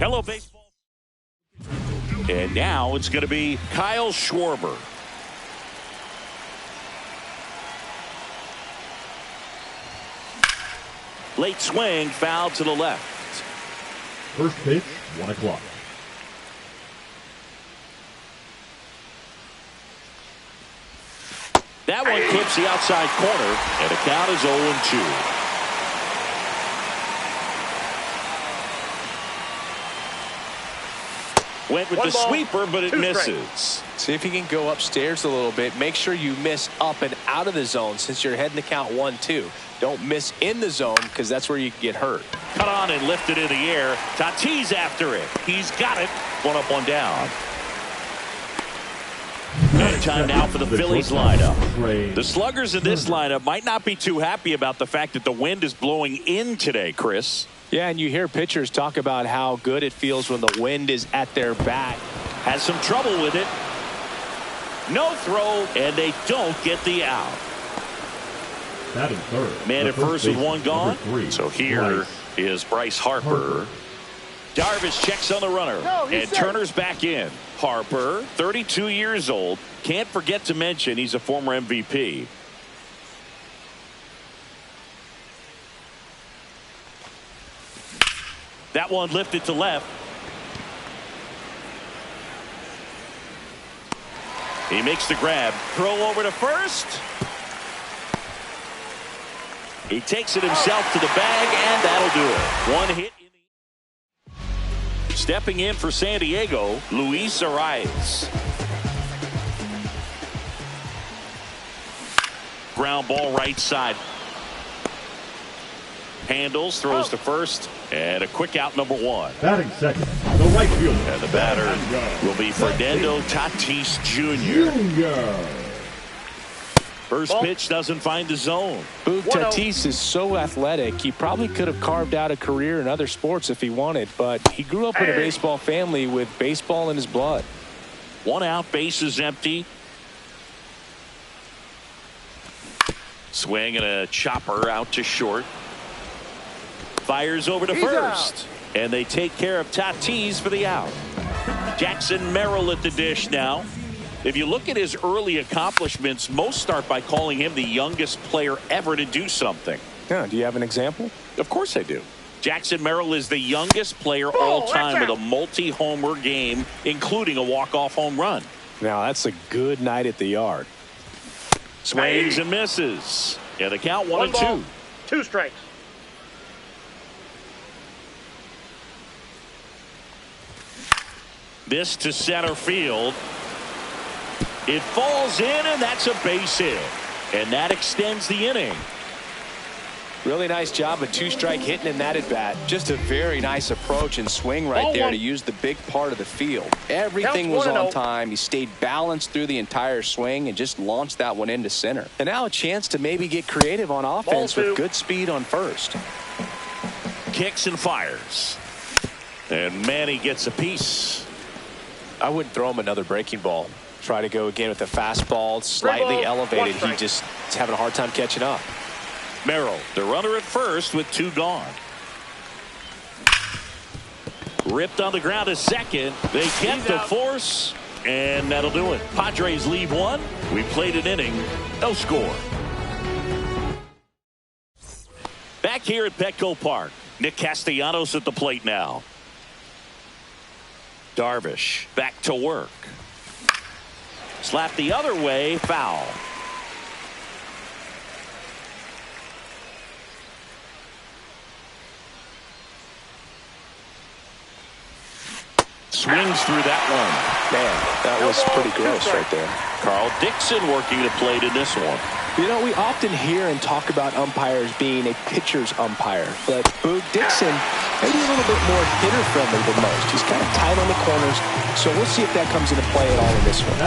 Hello, baseball. And now it's going to be Kyle Schwarber. Late swing, foul to the left. First pitch, 1 o'clock. That one clips the outside corner, and the count is 0-2. Went with the sweeper, but it misses. See if you can go upstairs a little bit. Make sure you miss up and out of the zone since you're heading the count 1-2. Don't miss in the zone because that's where you can get hurt. Cut on and lifted in the air. Tatis after it. He's got it. 1 up, 1 down. And time now for the Phillies lineup. The sluggers in this lineup might not be too happy about the fact that the wind is blowing in today, Chris. Yeah, and you hear pitchers talk about how good it feels when the wind is at their back. Has some trouble with it. No throw, and they don't get the out. Batting third. Man at first with 1 gone. So here is Bryce Harper. Darvish checks on the runner, and Turner's back in. Harper, 32 years old. Can't forget to mention he's a former MVP. That one lifted to left. He makes the grab. Throw over to first. He takes it himself to the bag, and that'll do it. 1 hit. Stepping in for San Diego, Luis Arias. Ground ball right side. Handles, throws to first, and a quick out, number 1. Batting second, the right fielder. And the batter will be Fernando Tatis Jr. First pitch doesn't find the zone. Tatis is so athletic, he probably could have carved out a career in other sports if he wanted, but he grew up in a baseball family with baseball in his blood. 1 out, bases empty. Swing and a chopper out to short. Fires over to first. And they take care of Tatis for the out. Jackson Merrill at the dish now. If you look at his early accomplishments, most start by calling him the youngest player ever to do something. Yeah, do you have an example? Of course I do. Jackson Merrill is the youngest player all time with a multi-homer game, including a walk-off home run. Now that's a good night at the yard. Swings and misses. Yeah, the count 1-2. 2 strikes. This to center field. It falls in, and that's a base hit. And that extends the inning. Really nice job of 2-strike hitting in that at bat. Just a very nice approach and swing right there to use the big part of the field. Everything was on time. He stayed balanced through the entire swing and just launched that one into center. And now a chance to maybe get creative on offense with good speed on first. Kicks and fires. And Manny gets a piece. I wouldn't throw him another breaking ball. Try to go again with a fastball, slightly elevated. He just is having a hard time catching up. Merrill, the runner at first with 2 gone. Ripped on the ground to second. They kept the force, and that'll do it. Padres lead 1. We played an inning, no score. Back here at Petco Park, Nick Castellanos at the plate now. Darvish back to work. Slap the other way, foul. Swings through that one. Man, that was pretty gross right there. Carl Dixon working the plate in this one. You know, we often hear and talk about umpires being a pitcher's umpire, but Boog Dixon maybe a little bit more hitter-friendly than most. He's kind of tight on the corners, so we'll see if that comes into play at all in this one.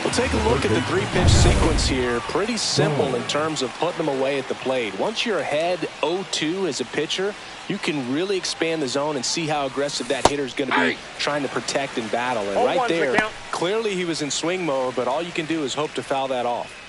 We'll take a look at the 3-pitch sequence here. Pretty simple in terms of putting them away at the plate. Once you're ahead 0-2 as a pitcher, you can really expand the zone and see how aggressive that hitter is going to be trying to protect and battle. And right there, clearly he was in swing mode, but all you can do is hope to foul that off.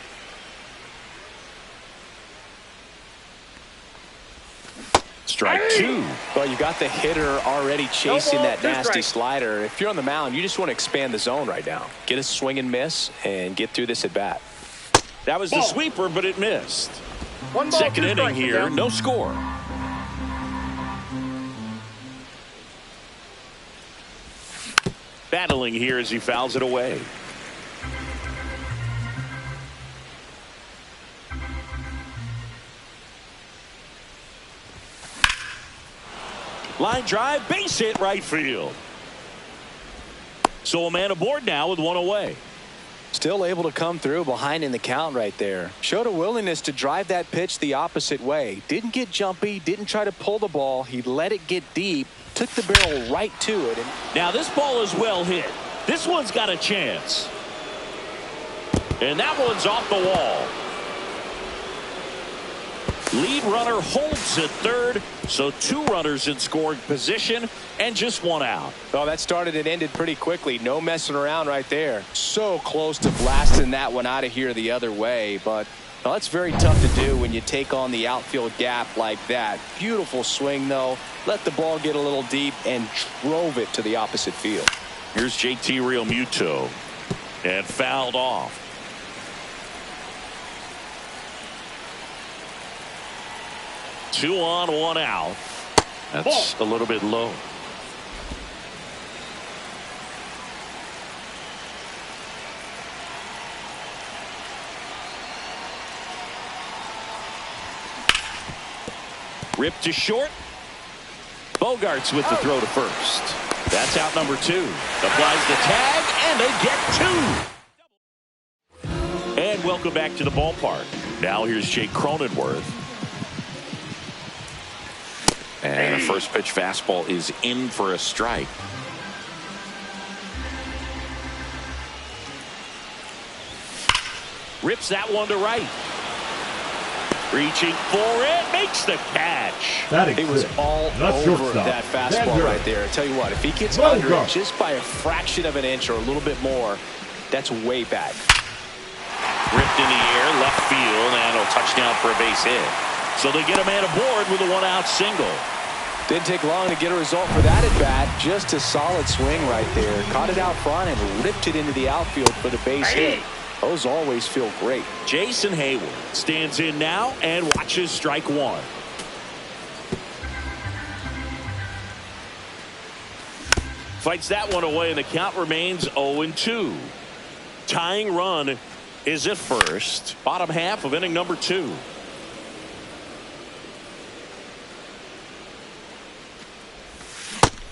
strike two. Well, you got the hitter already chasing that nasty slider. If you're on the mound, you just want to expand the zone right now. Get a swing and miss and get through this at bat. That was the sweeper, but it missed. Second inning here, no score. Battling here as he fouls it away. Line drive, base hit right field. So a man aboard now with one away. Still able to come through behind in the count right there. Showed a willingness to drive that pitch the opposite way. Didn't get jumpy, didn't try to pull the ball. He let it get deep, took the barrel right to it. Now this ball is well hit. This one's got a chance. And that one's off the wall. Lead runner holds at third, so two runners in scoring position and just one out. Oh, that started and ended pretty quickly. No messing around right there. So close to blasting that one out of here the other way, but well, that's very tough to do when you take on the outfield gap like that. Beautiful swing, though. Let the ball get a little deep and drove it to the opposite field. Here's JT Realmuto, and fouled off. Two on, one out. That's a little bit low. Ripped to short. Bogarts with the throw to first. That's out number two. Applies the tag, and they get two. And welcome back to the ballpark. Now here's Jake Cronenworth. And a first pitch fastball is in for a strike. Rips that one to right. Reaching for it, makes the catch. He was all over that fastball right there. I tell you what, if he gets under it just by a fraction of an inch or a little bit more, that's way back. Ripped in the air, left field, and a touchdown for a base hit. So they get a man aboard with a one-out single. Didn't take long to get a result for that at bat. Just a solid swing right there. Caught it out front and ripped it into the outfield for the base hit. Those always feel great. Jason Hayward stands in now and watches strike one. Fights that one away, and the count remains 0-2. Tying run is at first. Bottom half of inning number two.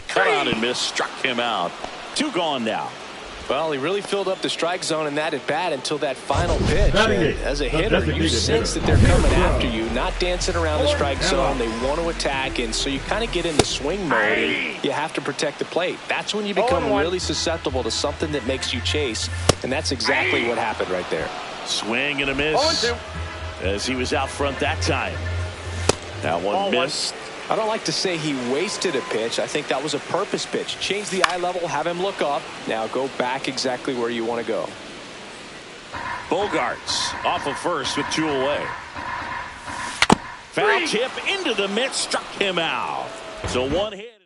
Cut out and miss, struck him out. Two gone now. Well, he really filled up the strike zone in that at bat until that final pitch. As a hitter, you sense that they're coming after you, not dancing around the strike zone. They want to attack, and so you kind of get into swing mode. And you have to protect the plate. That's when you become really susceptible to something that makes you chase, and that's exactly what happened right there. Swing and a miss as he was out front that time. That one missed. I don't like to say he wasted a pitch. I think that was a purpose pitch. Change the eye level, have him look up. Now go back exactly where you want to go. Bogarts off of first with two away. Foul tip into the mitt, struck him out. So one hit.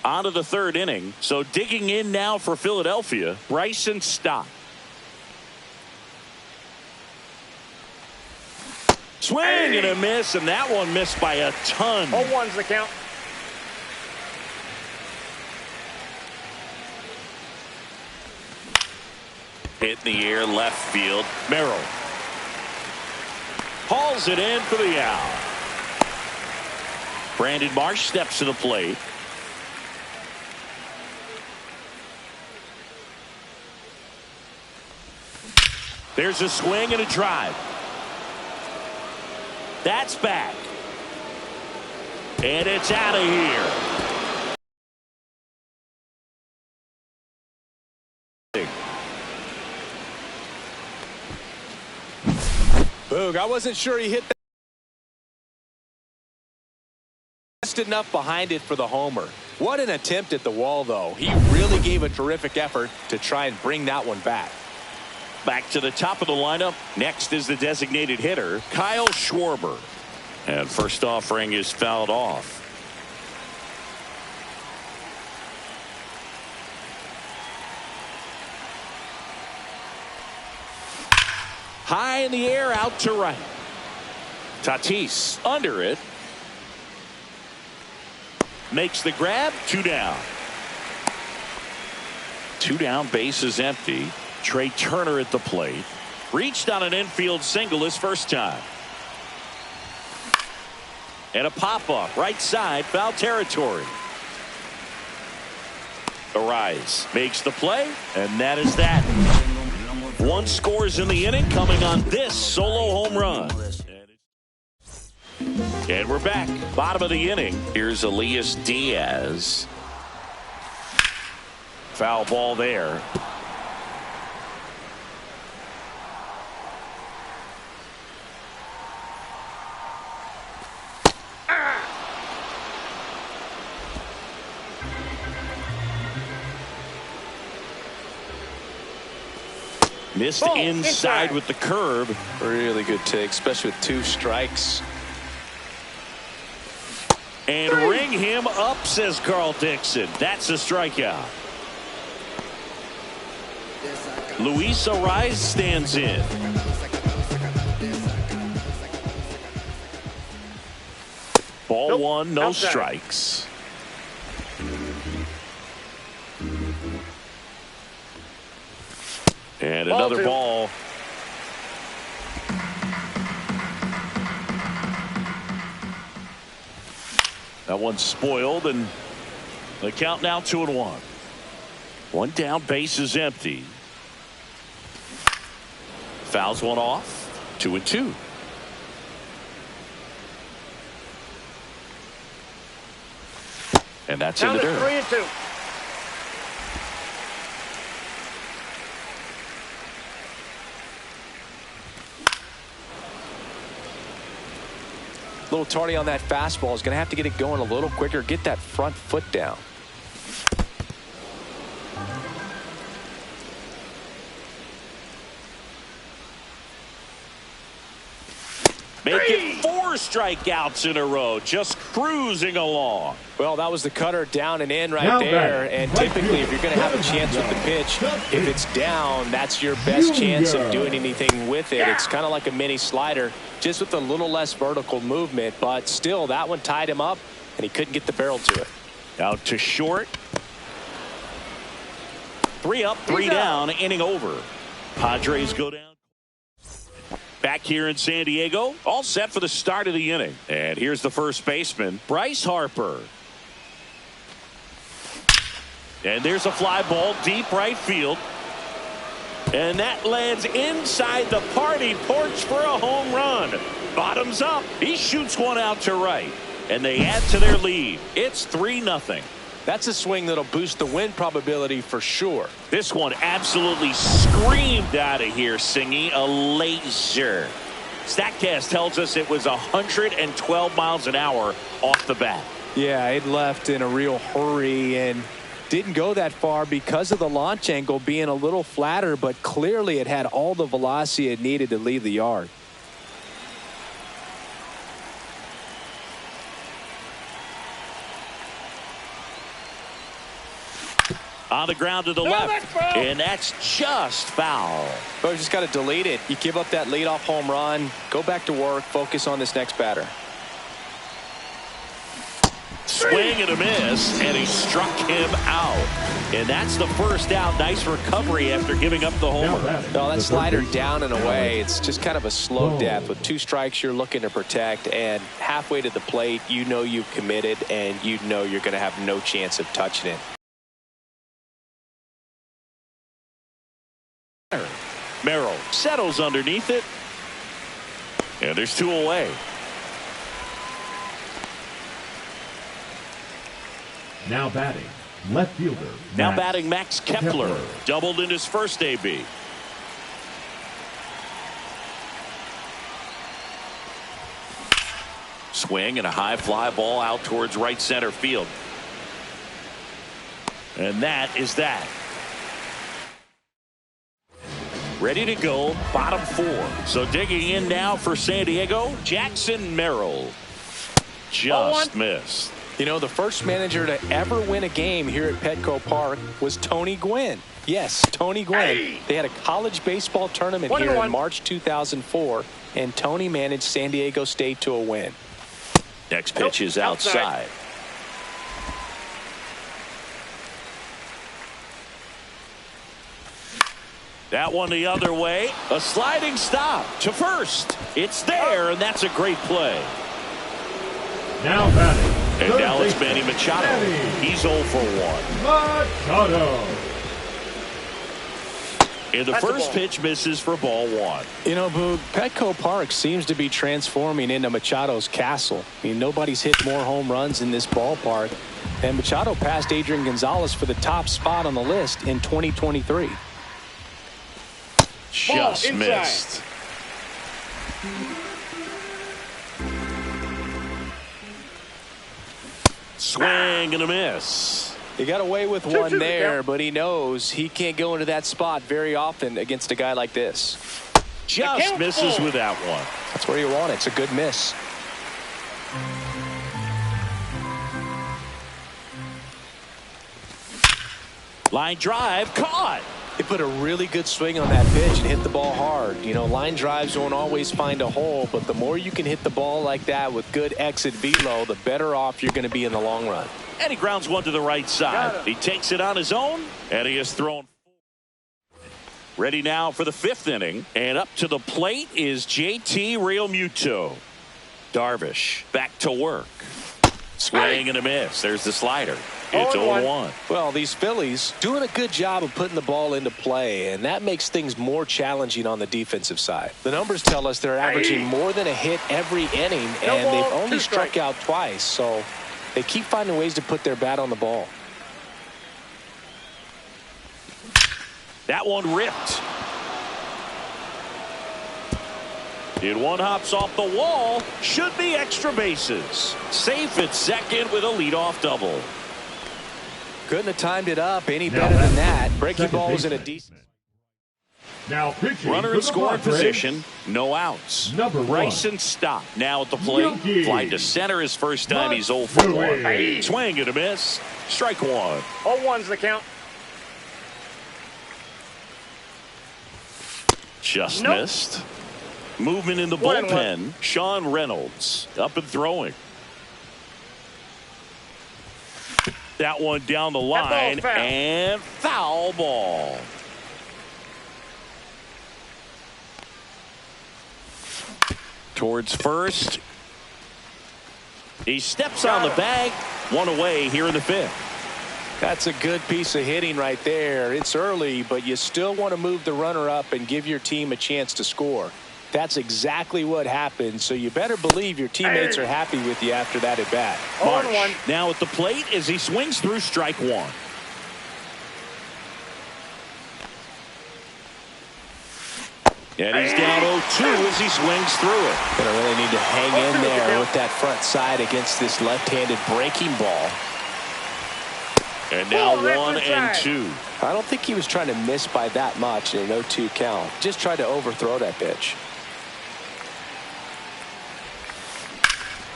On to the third inning. So digging in now for Philadelphia, Bryson Stott. Swing and a miss, and that one missed by a ton. 0-1's the count. Hit in the air, left field. Merrill hauls it in for the out. Brandon Marsh steps to the plate. There's a swing and a drive. That's back. And it's out of here. Boog, I wasn't sure he hit that. Just enough behind it for the homer. What an attempt at the wall, though. He really gave a terrific effort to try and bring that one back. Back to the top of the lineup. Next is the designated hitter, Kyle Schwarber. And first offering is fouled off. High in the air, out to right. Tatis under it. Makes the grab. 2 down. 2 down, base is empty. Trey Turner at the plate. Reached on an infield single his first time. And a pop-up right side, foul territory. Arise makes the play, and that is that. 1 scores in the inning, coming on this solo home run. And we're back. Bottom of the inning. Here's Elias Diaz. Foul ball there. Missed inside with the curve. Really good take, especially with 2 strikes. And ring him up, says Carl Dixon. That's a strikeout. Luis Arise stands in. Ball 1, no strikes. And another ball. That one's spoiled, and the count now 2-1. 1 down, base is empty. Fouls one off. 2-2. And that's in the dirt. 3-2. A little tardy on that fastball. Is going to have to get it going a little quicker. Get that front foot down. Making 4 strikeouts in a row. Just cruising along. Well, that was the cutter down and in right there. And typically, if you're going to have a chance with the pitch, if it's down, that's your best chance of doing anything with it. It's kind of like a mini slider, just with a little less vertical movement. But still, that one tied him up, and he couldn't get the barrel to it. Out to short. 3 up, 3 down, inning over. Padres go down. Back here in San Diego, all set for the start of the inning. And here's the first baseman, Bryce Harper. And there's a fly ball deep right field. And that lands inside the party porch for a home run. Bottoms up. He shoots one out to right. And they add to their lead. It's 3-0. That's a swing that'll boost the win probability for sure. This one absolutely screamed out of here, Singy. A laser. StatCast tells us it was 112 miles an hour off the bat. Yeah, it left in a real hurry and didn't go that far because of the launch angle being a little flatter, but clearly it had all the velocity it needed to leave the yard. On the ground to the left, and that's just foul. But you just got to delete it. You give up that leadoff home run, go back to work, focus on this next batter. Swing and a miss, and he struck him out. And that's the first out. Nice recovery after giving up the homer. No, that slider down and away. It's just kind of a slow death. With 2 strikes, you're looking to protect, and halfway to the plate, you know you've committed, and you know you're going to have no chance of touching it. Merrill settles underneath it. And there's 2 away. Now batting, left fielder. Now batting Max Kepler. Doubled in his first AB. Swing and a high fly ball out towards right center field. And that is that. Ready to go, bottom 4. So digging in now for San Diego, Jackson Merrill. Just missed. You know, the first manager to ever win a game here at Petco Park was Tony Gwynn. Yes, Tony Gwynn. They had a college baseball tournament here in March 2004, and Tony managed San Diego State to a win. Next pitch is outside. That one the other way. A sliding stop to first. It's there, and that's a great play. Now batting. And now it's Manny Machado. He's 0 for 1. Machado. And the first pitch misses for ball 1. You know, Boog, Petco Park seems to be transforming into Machado's castle. I mean, nobody's hit more home runs in this ballpark. And Machado passed Adrian Gonzalez for the top spot on the list in 2023. Just missed. Swing and a miss. He got away with one there, but he knows he can't go into that spot very often against a guy like this. Just misses with that one. That's where you want it. It's a good miss. Line drive caught. He put a really good swing on that pitch and hit the ball hard. You know, line drives won't always find a hole, but the more you can hit the ball like that with good exit velo, the better off you're going to be in the long run. And he grounds one to the right side. He takes it on his own, and he is thrown. Ready now for the 5th inning, and up to the plate is JT Realmuto. Darvish back to work. Swing and a miss. There's the slider. It's 0-1. Well, these Phillies doing a good job of putting the ball into play, and that makes things more challenging on the defensive side. The numbers tell us they're averaging more than a hit every inning, and they've only struck out twice, so they keep finding ways to put their bat on the ball. That one ripped. And one hops off the wall. Should be extra bases. Safe at second with a leadoff double. Couldn't have timed it up any better than that. Breaking ball was in a decent. Now pitching. Runner in scoring position. No outs. Number 1. Bryson Stott now at the plate. Yuki. Flying to center his first time. He's 0 for 1. Swing and a miss. Strike 1. 0-1's the count. Just missed. Movement in the bullpen. Sean Reynolds up and throwing. That one down the line and foul ball. Towards first. He steps on the bag. One away here in the 5th. That's a good piece of hitting right there. It's early, but you still want to move the runner up and give your team a chance to score. That's exactly what happened, so you better believe your teammates are happy with you after that at bat. Marsh now at the plate as he swings through strike 1. And he's down 0-2 as he swings through it. Gonna really need to hang in there with that front side against this left-handed breaking ball. And now 1-2. I don't think he was trying to miss by that much in an 0-2 count. Just tried to overthrow that pitch.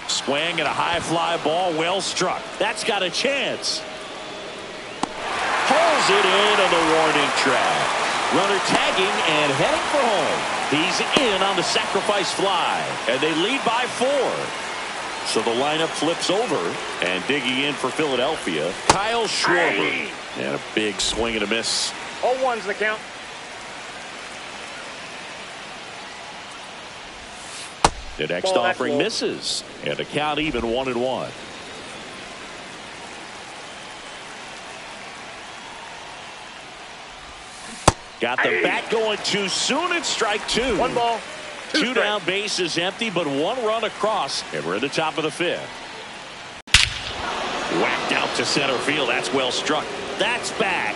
Swing and a high fly ball, well struck. That's got a chance. Pulls it in on the warning track. Runner tagging and heading for home. He's in on the sacrifice fly, and they lead by 4. So the lineup flips over, and digging in for Philadelphia, Kyle Schwarber. And a big swing and a miss. 0-1's the count. The next offering misses, and the count even 1-1. Got the bat going too soon. It's strike 2. 1 ball. 2 down, base is empty, but 1 run across, and we're in the top of the 5th. Whacked out to center field. That's well struck. That's back.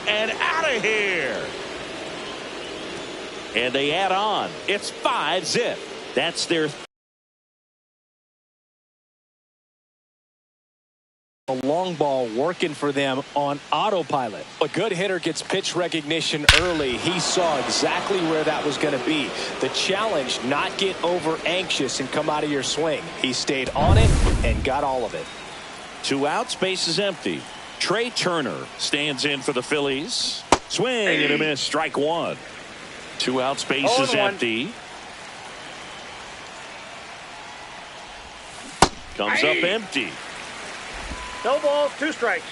And out of here. And they add on. It's 5-zip. That's their A long ball working for them on autopilot. A good hitter gets pitch recognition early. He saw exactly where that was going to be. The challenge, not get over anxious and come out of your swing. He stayed on it and got all of it. 2 outs, base is empty. Trey Turner stands in for the Phillies. Swing and a miss, strike 1. 2 outs, base is empty. Comes up empty. No balls, 2 strikes.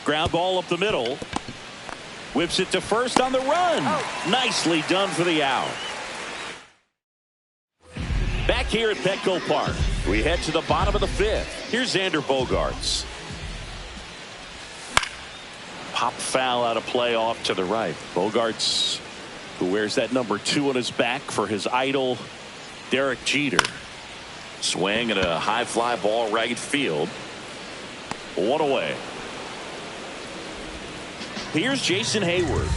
Ground ball up the middle. Whips it to first on the run. Nicely done for the out. Back here at Petco Park, we head to the bottom of the 5th. Here's Xander Bogaerts. Pop foul out of play off to the right. Bogaerts, who wears that number 2 on his back for his idol, Derek Jeter. Swing and a high fly ball right field. 1 away. Here's Jason Hayward.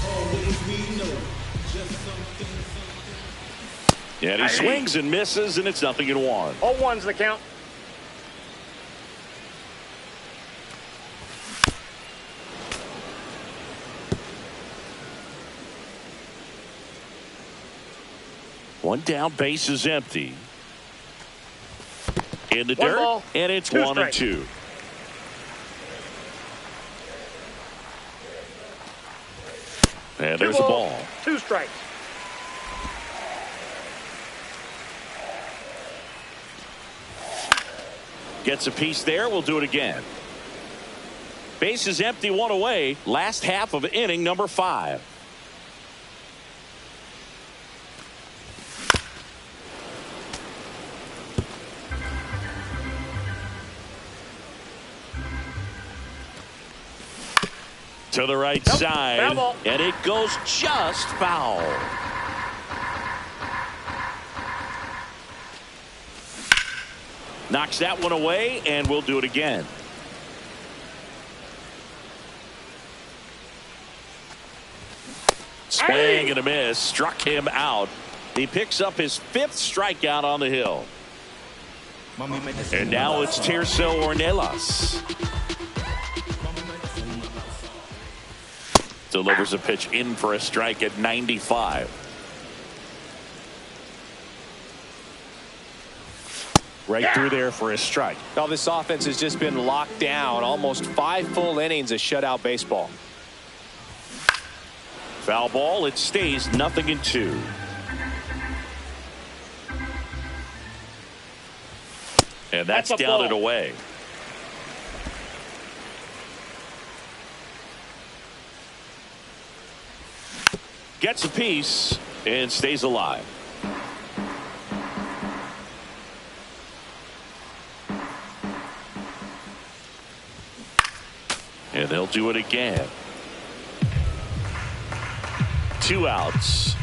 And he swings and misses, and it's 0-1. 0-1's the count. One down, base is empty. In the One dirt, ball, and it's 2 1-2. strikes. And there's a ball. 2 strikes. Gets a piece there. We'll do it again. Base is empty, 1 away. Last half of inning number 5. To the right side, and it goes just foul. Knocks that one away, and we'll do it again. Swing and a miss, struck him out. He picks up his 5th strikeout on the hill. And now it's Tirso Ornelas. Delivers a pitch in for a strike at 95. Right through there for a strike. Now this offense has just been locked down. Almost 5 full innings of shutout baseball. Foul ball. It stays 0-2. And that's down and away. Gets a piece and stays alive. And they'll do it again. 2 outs.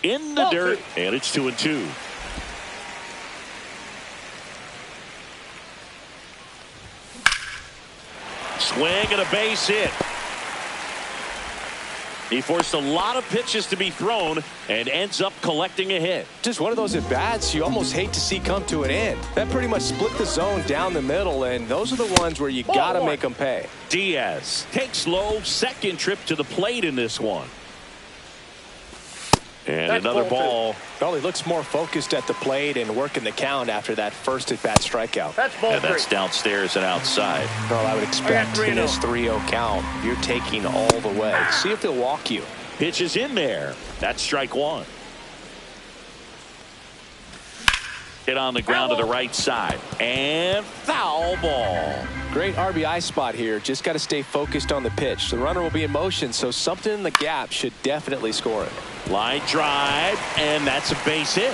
In the dirt, and it's 2-2. Swing and a base hit. He forced a lot of pitches to be thrown and ends up collecting a hit. Just one of those at-bats you almost hate to see come to an end. That pretty much split the zone down the middle, and those are the ones where you got to make them pay. Diaz takes low, second trip to the plate in this one. And that's another ball. Well, he looks more focused at the plate and working the count after that first at-bat strikeout. And that's downstairs and outside. Well, I would expect in this 3-0 count, you're taking all the way. See if they'll walk you. Pitch is in there. That's strike 1. Hit on the ground to the right side. And foul ball. Great RBI spot here. Just got to stay focused on the pitch. The runner will be in motion, so something in the gap should definitely score it. Line drive, and that's a base hit.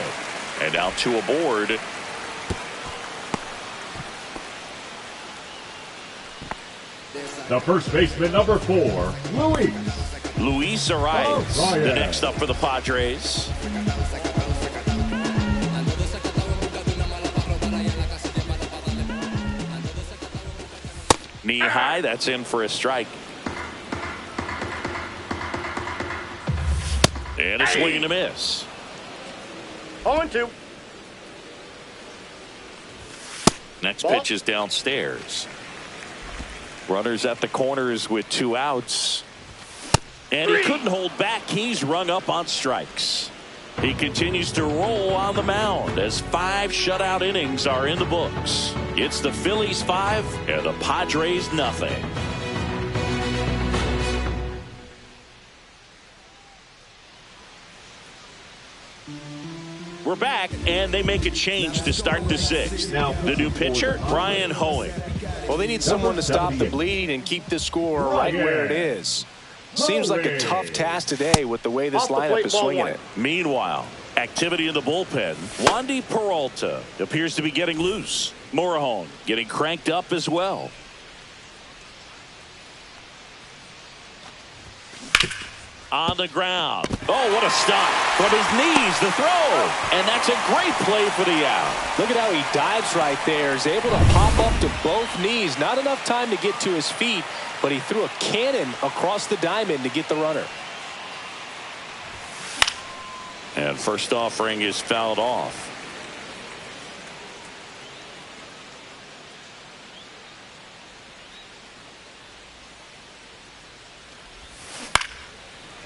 And now 2 aboard. The first baseman, number 4, Luis Arias, the next up for the Padres. Knee high, that's in for a strike. And a swing and a miss. 0-2. Next Ball. pitch is downstairs. Runners at the corners with 2 outs. And he couldn't hold back. He's rung up on strikes. He continues to roll on the mound as 5 shutout innings are in the books. It's the Phillies 5 and the Padres nothing. We're back, and they make a change to start the 6th. The new pitcher, Brian Hoeing. Well, they need someone to stop the bleeding and keep the score right where it is. Seems like a tough task today with the way this lineup is swinging it. Meanwhile, activity in the bullpen. Wandy Peralta appears to be getting loose. Morejon getting cranked up as well. On the ground. Oh, what a stop. From his knees, the throw. And that's a great play for the out. Look at how he dives right there. He's able to pop up to both knees. Not enough time to get to his feet, but he threw a cannon across the diamond to get the runner. And first offering is fouled off.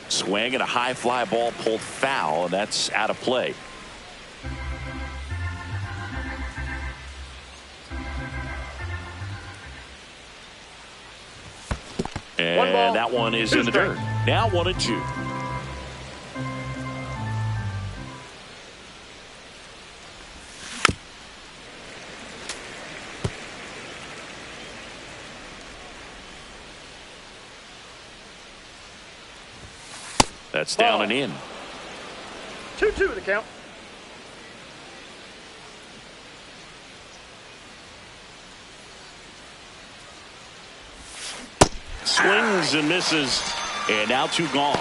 Swing and a high fly ball pulled foul, and that's out of play. And that one is in the dirt. Now 1-2. That's down and in. 2-2 the count. Swings and misses, and now 2 gone.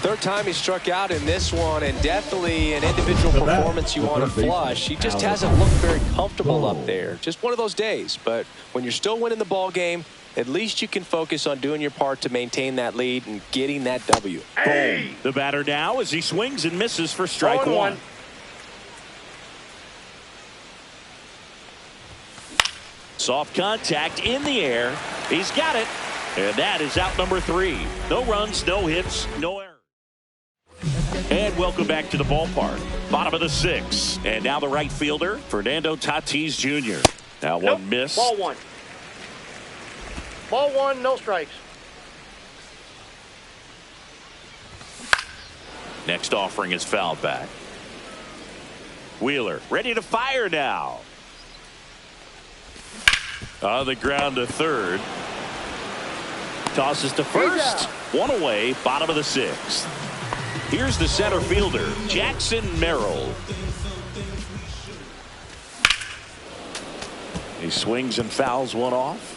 Third time he struck out in this one, and definitely an individual performance you want to flush. He just hasn't looked very comfortable up there. Just one of those days. But when you're still winning the ball game, at least you can focus on doing your part to maintain that lead and getting that W. Boom. The batter now as he swings and misses for strike 1. Soft contact in the air. He's got it. And that is out number 3. No runs, no hits, no errors. And welcome back to the ballpark. Bottom of the 6th. And now the right fielder, Fernando Tatis Jr. Now one miss. Ball 1. Ball 1, no strikes. Next offering is fouled back. Wheeler ready to fire now. On the ground to third. Tosses to first. 1 away, bottom of the 6th. Here's the center fielder, Jackson Merrill. He swings and fouls one off.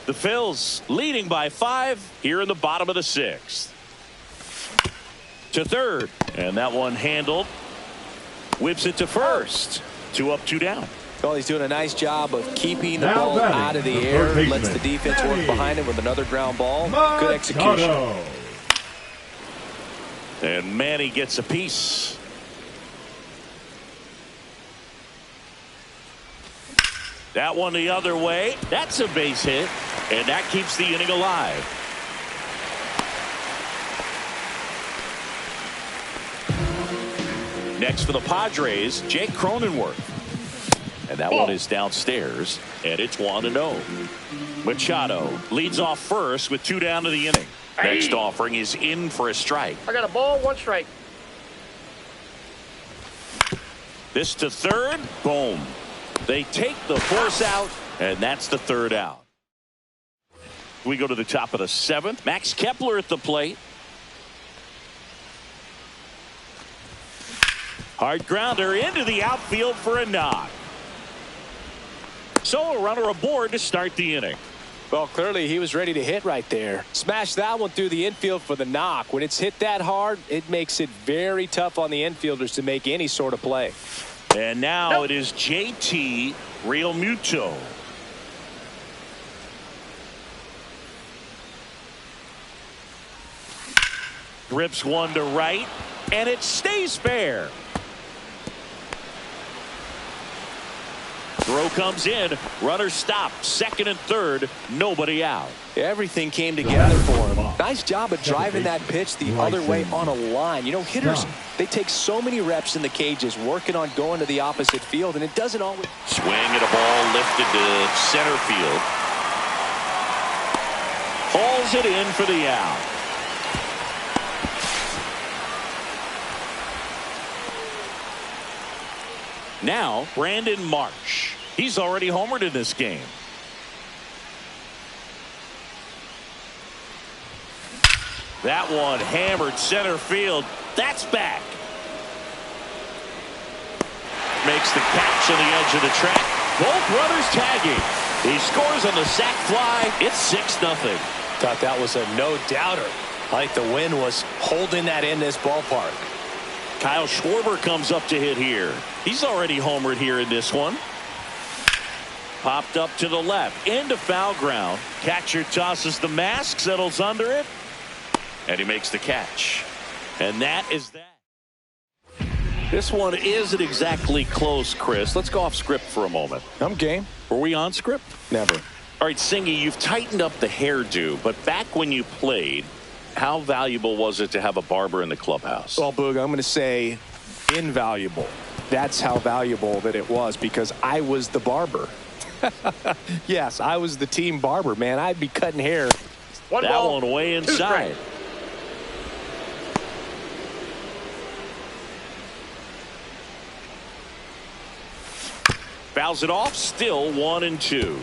The Phils leading by 5 here in the bottom of the 6th. To third, and that one handled. Whips it to first. 2 up, 2 down. Well, he's doing a nice job of keeping the ball out of the air. Lets the defense work behind him with another ground ball. Good execution. And Manny gets a piece. That one the other way. That's a base hit. And that keeps the inning alive. Next for the Padres, Jake Cronenworth. And that one is downstairs. And it's 1-0. Machado leads off first with 2 down to the inning. Next offering is in for a strike. I got a ball, 1 strike. This to third. Boom. They take the force out, and that's the 3rd out. We go to the top of the 7th. Max Kepler at the plate. Hard grounder into the outfield for a knock. So a runner aboard to start the inning. Well, clearly he was ready to hit right there. Smash that one through the infield for the knock. When it's hit that hard, it makes it very tough on the infielders to make any sort of play. And now it is JT Realmuto. Rips one to right, and it stays fair. Throw comes in. Runner stopped. Second and third. Nobody out. Everything came together for him. Nice job of driving that pitch the other way on a line. You know, hitters, they take so many reps in the cages working on going to the opposite field, and it doesn't always. Swing at a ball lifted to center field. Hauls it in for the out. Now, Brandon Marsh. He's already homered in this game. That one hammered center field. That's back. Makes the catch on the edge of the track. Both runners tagging. He scores on the sac fly. It's 6-0. Thought that was a no-doubter. I think the wind was holding that in this ballpark. Kyle Schwarber comes up to hit here. He's already homered here in this one. Popped up to the left into foul ground. Catcher tosses the mask, settles under it, and he makes the catch. And that is that. This one isn't exactly close, Chris. Let's go off script for a moment. I'm game. Were we on script? Never. All right, Singy, you've tightened up the hairdo, but back when you played, how valuable was it to have a barber in the clubhouse? Well, Boog, I'm going to say invaluable. That's how valuable that it was, because I was the barber. Yes, I was the team barber, man. I'd be cutting hair. One that ball, one way inside. Fouls it off, still 1-2.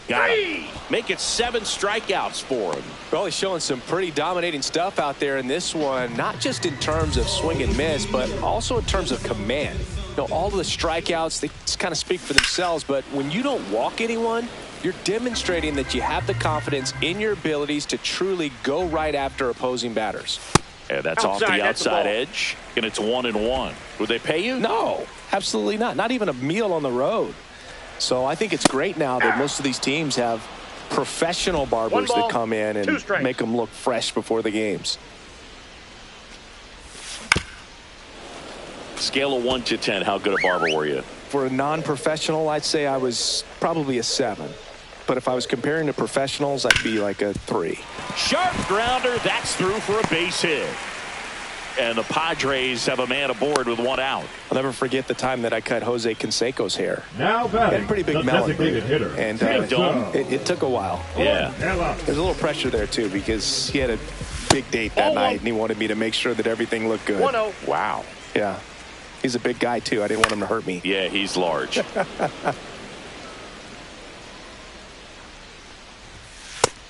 Got him. Make it 7 strikeouts for him. Well, he's showing some pretty dominating stuff out there in this one, not just in terms of swing and miss, but also in terms of command. You know, all of the strikeouts, they just kind of speak for themselves, but when you don't walk anyone, you're demonstrating that you have the confidence in your abilities to truly go right after opposing batters. Yeah, that's off the outside edge, and it's 1-1. Would they pay you? No, absolutely not. Not even a meal on the road. So I think it's great now that most of these teams have professional barbers that come in and make them look fresh before the games. Scale of 1 to 10, how good a barber were you? For a non-professional, I'd say I was probably a 7. But if I was comparing to professionals, I'd be like a 3. Sharp grounder, that's through for a base hit. And the Padres have a man aboard with 1 out. I'll never forget the time that I cut Jose Canseco's hair. Now batting, he had a pretty big melon, hitter. And it took a while. Yeah. There's a little pressure there, too, because he had a big date that night, and he wanted me to make sure that everything looked good. 1-0. Wow. Yeah. He's a big guy, too. I didn't want him to hurt me. Yeah, he's large.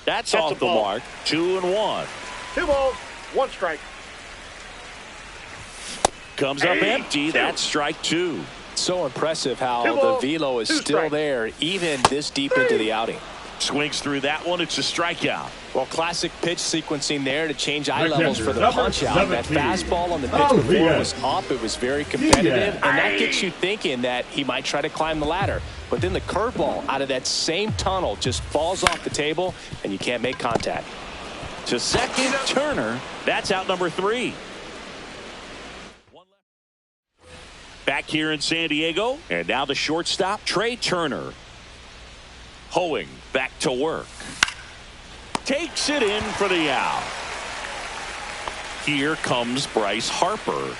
That's off the mark. 2-1. 2 balls, 1 strike. Comes up empty. That's strike 2. So impressive how the velo is still there even this deep into the outing. Swings through that one. It's a strikeout. Well, classic pitch sequencing there to change eye levels for the punch out. That fastball on the pitch before was up. It was very competitive, and that gets you thinking that he might try to climb the ladder. But then the curveball out of that same tunnel just falls off the table, and you can't make contact. To second, Turner. That's out number 3. Back here in San Diego, and now the shortstop, Trey Turner. Hoeing back to work. Takes it in for the out. Here comes Bryce Harper.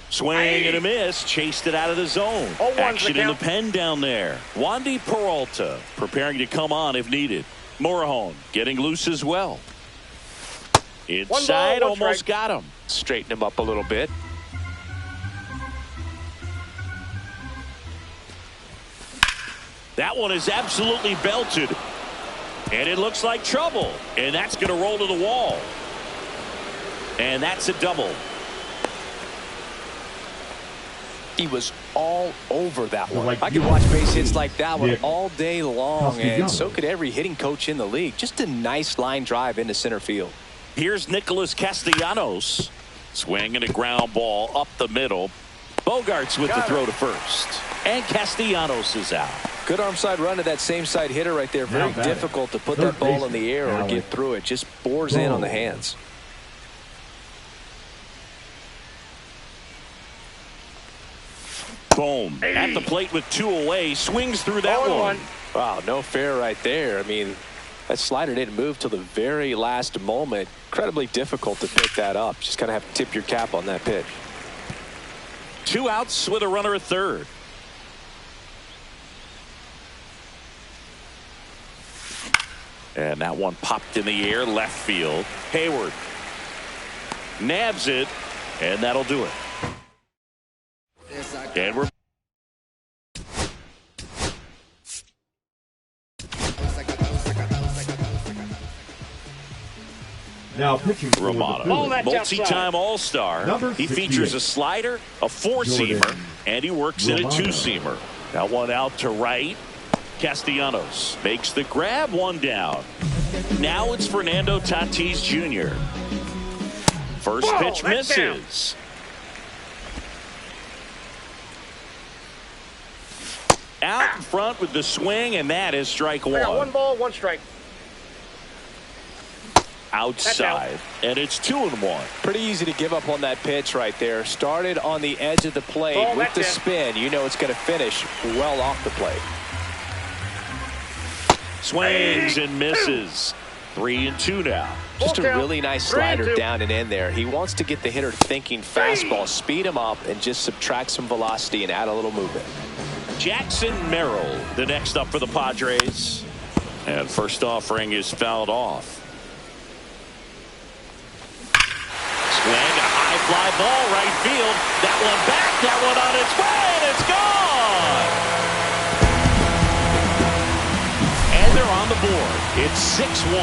Swing and a miss. Chased it out of the zone. Action in the pen down there. Wandy Peralta preparing to come on if needed. Morejon getting loose as well. Inside, almost got him. Straighten him up a little bit. That one is absolutely belted. And it looks like trouble. And that's going to roll to the wall. And that's a double. He was all over that one. I could watch base hits like that one all day long, and so could every hitting coach in the league. Just a nice line drive into center field. Here's Nicholas Castellanos. Swinging a ground ball up the middle. Bogarts with the throw to first. And Castellanos is out. Good arm side run to that same side hitter right there. Very difficult to put that ball in the air or get through it. Just bores in on the hands. Boom. At the plate with 2 away. Swings through that one. Wow, no fair right there. I mean, that slider didn't move till the very last moment. Incredibly difficult to pick that up. Just kind of have to tip your cap on that pitch. 2 outs with a runner at third. And that one popped in the air left field. Hayward nabs it, and that'll do it. And we're now pitching for Romano, multi-time All-Star. He features a slider, a 4-seamer, and he works in a 2-seamer. Now one out to right. Castellanos makes the grab, 1 down. Now it's Fernando Tatis Jr. First pitch misses. Out in front with the swing, and that is strike 1. 1 ball, 1 strike. Outside, and it's 2-1. Pretty easy to give up on that pitch right there. Started on the edge of the plate with the spin. You know it's going to finish well off the plate. Swings and misses. 3-2 now. Just a really nice slider down and in there. He wants to get the hitter thinking fastball, speed him up, and just subtract some velocity and add a little movement. Jackson Merrill, the next up for the Padres. And first offering is fouled off. Swing, a high fly ball, right field. That one back, that one on its way, and it's gone. And they're on the board. It's 6-1.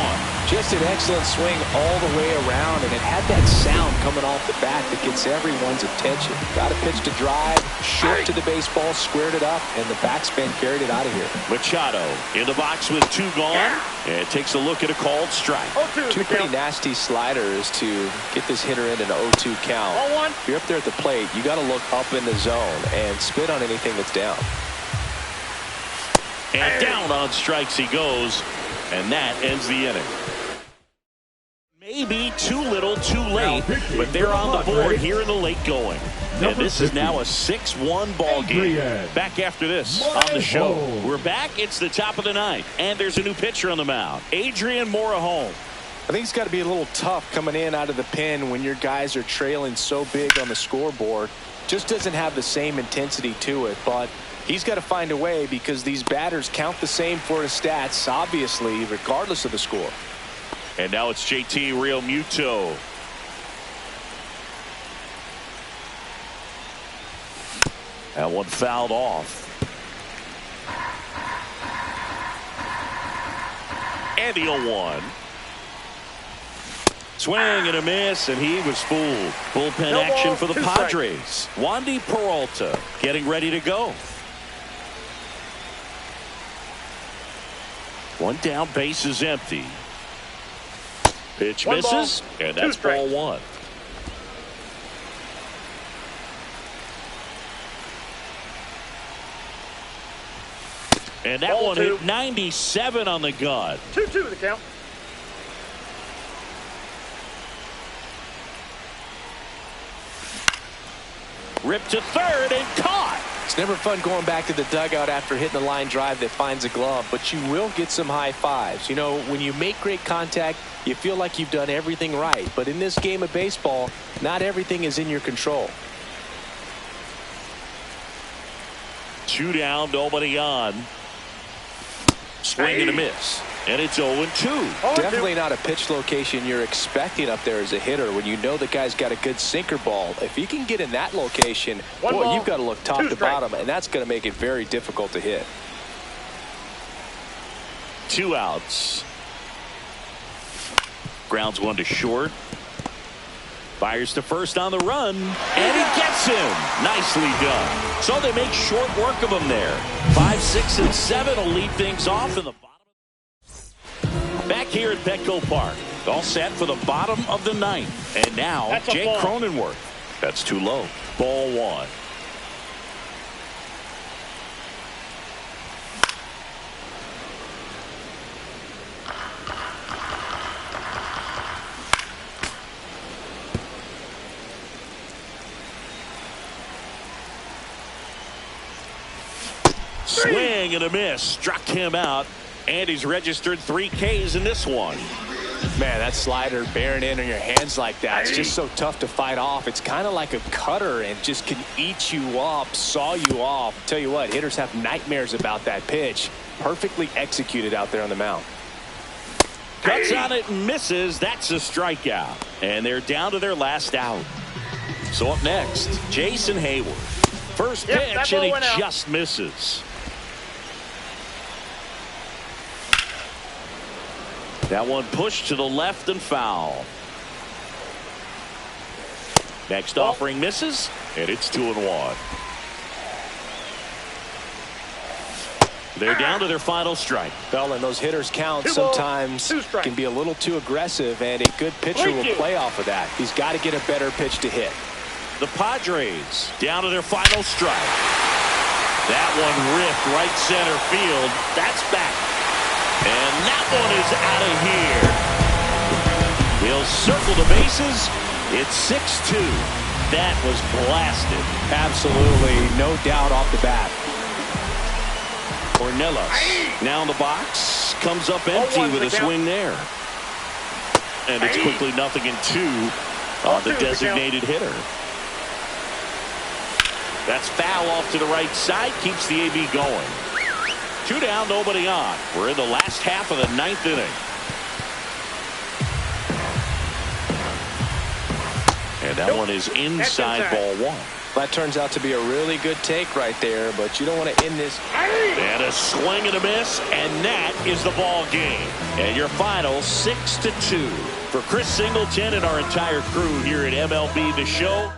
Just an excellent swing all the way around, and it had that sound coming off the bat that gets everyone's attention. Got a pitch to drive, short to the baseball, squared it up, and the backspin carried it out of here. Machado in the box with 2 gone, and takes a look at a called strike. 2 pretty nasty sliders to get this hitter in an 0-2 count. If you're up there at the plate, you got to look up in the zone and spit on anything that's down. And down on strikes he goes, and that ends the inning. Maybe too little, too late, but they're on the board here in the late going. And this is now a 6-1 ball game. Back after this on the show. We're back. It's the top of the 9th, and there's a new pitcher on the mound, Adrian Morejon. I think it's got to be a little tough coming in out of the pen when your guys are trailing so big on the scoreboard. Just doesn't have the same intensity to it, but he's got to find a way because these batters count the same for his stats, obviously, regardless of the score. And now it's JT Realmuto. That one fouled off. And the 0-1. Swing and a miss, and he was fooled. Bullpen action for the Padres. Wandy Peralta getting ready to go. 1 down, base is empty. Pitch misses, and that's ball 1. And that one hit 97 on the gun. 2-2 the count. Ripped to third and caught. It's never fun going back to the dugout after hitting a line drive that finds a glove, but you will get some high fives. You know, when you make great contact, you feel like you've done everything right. But in this game of baseball, not everything is in your control. 2 down, nobody on. Swing and a miss. And it's 0-2. Definitely not a pitch location you're expecting up there as a hitter when you know the guy's got a good sinker ball. If he can get in that location, boy, you've got to look top to bottom, and that's going to make it very difficult to hit. 2 outs. Grounds 1 to short. Fires to first on the run, and he gets him. Nicely done. So they make short work of him there. 5, 6, and 7 will lead things off in the bottom. Back here at Petco Park, all set for the bottom of the 9th. And now Jake Cronenworth. That's too low. Ball 1. Swing and a miss. Struck him out. And he's registered 3 Ks in this one. Man, that slider bearing in on your hands like that, it's just so tough to fight off. It's kind of like a cutter and just can eat you up, saw you off. Tell you what, hitters have nightmares about that pitch. Perfectly executed out there on the mound. Cuts on it and misses. That's a strikeout. And they're down to their last out. So up next, Jason Hayward. First pitch, and he just misses. That one pushed to the left and foul. Next offering misses, and it's 2-1. They're down to their final strike. Well, and those hitters count sometimes can be a little too aggressive, and a good pitcher will play off of that. He's got to get a better pitch to hit. The Padres down to their final strike. That one ripped right center field. That's back. And that one is out of here. He'll circle the bases. It's 6-2. That was blasted. Absolutely, no doubt off the bat. Ornelas now in the box. Comes up empty with a swing there. And it's quickly 0-2 on the designated hitter. That's foul off to the right side. Keeps the AB going. 2 down, nobody on. We're in the last half of the 9th inning. And that one is inside ball 1. That turns out to be a really good take right there, but you don't want to end this. And a swing and a miss, and that is the ball game. And your final 6-2. For Chris Singleton and our entire crew here at MLB The Show.